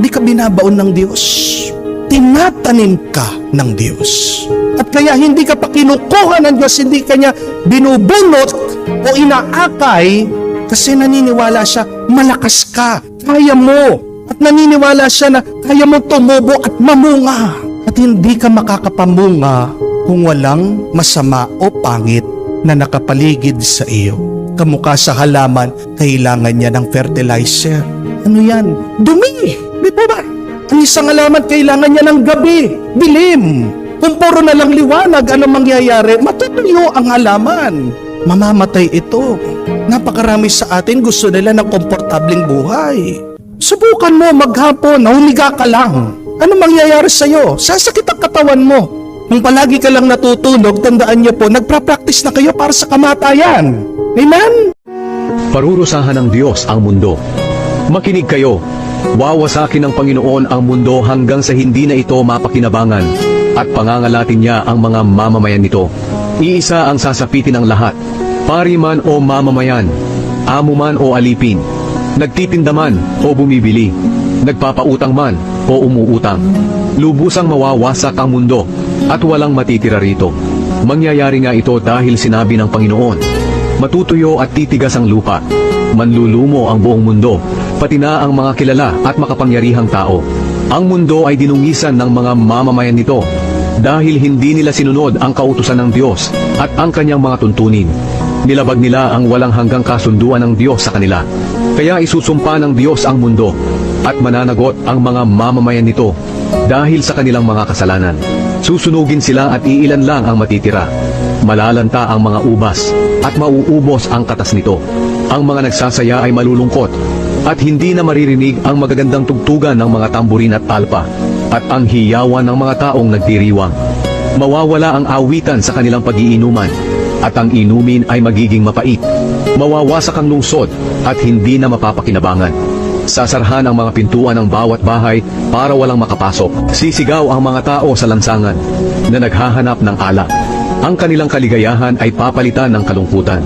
Di ka binabaon ng Diyos. Tinatanim ka ng Diyos. At kaya hindi ka pa kinukuha ng Diyos, hindi ka niya binubunot o inaakay kasi naniniwala siya, malakas ka, kaya mo. At naniniwala siya na kaya mo tumubo at mamunga. At hindi ka makakapamunga kung walang masama o pangit na nakapaligid sa iyo. Kamukha sa halaman, kailangan niya ng fertilizer. Ano yan? Dumi! Di ba ba? Ang isang halaman, kailangan niya ng gabi, dilim. Kung puro na lang liwanag, ano mangyayari? Matutuyo ang halaman. Mamamatay ito. Napakarami sa atin gusto nila ng komportableng buhay. Subukan mo maghapon, humiga ka lang. Ano mangyayari sa'yo? Sasakit ang katawan mo. Kung palagi ka lang natutunog, tandaan niyo po, nagpra-practice na kayo para sa kamatayan. Amen? Parurusahan ng Diyos ang mundo. Makinig kayo. Wawasakin ng Panginoon ang mundo hanggang sa hindi na ito mapakinabangan at pangangalatin niya ang mga mamamayan nito. Iisa ang sasapitin ng lahat, pari man o mamamayan, amo man o alipin, nagtitinda man o bumibili, nagpapautang man o umuutang. Lubusang mawawasak ang mundo at walang matitira rito. Mangyayari nga ito dahil sinabi ng Panginoon, matutuyo at titigas ang lupa, manlulumo ang buong mundo, pati na ang mga kilala at makapangyarihang tao. Ang mundo ay dinungisan ng mga mamamayan nito dahil hindi nila sinunod ang kautusan ng Diyos at ang kanyang mga tuntunin. Nilabag nila ang walang hanggang kasunduan ng Diyos sa kanila. Kaya isusumpa ng Diyos ang mundo at mananagot ang mga mamamayan nito dahil sa kanilang mga kasalanan. Susunugin sila at iilan lang ang matitira. Malalanta ang mga ubas at mauubos ang katas nito. Ang mga nagsasaya ay malulungkot at hindi na maririnig ang magagandang tugtugan ng mga tamburin at alpa at ang hiyawan ng mga taong nagdiriwang. Mawawala ang awitan sa kanilang pag-iinuman at ang inumin ay magiging mapait. Mawawasak ang lungsod at hindi na mapapakinabangan. Sasarhan ang mga pintuan ng bawat bahay para walang makapasok. Sisigaw ang mga tao sa lansangan na naghahanap ng alak. Ang kanilang kaligayahan ay papalitan ng kalungkutan.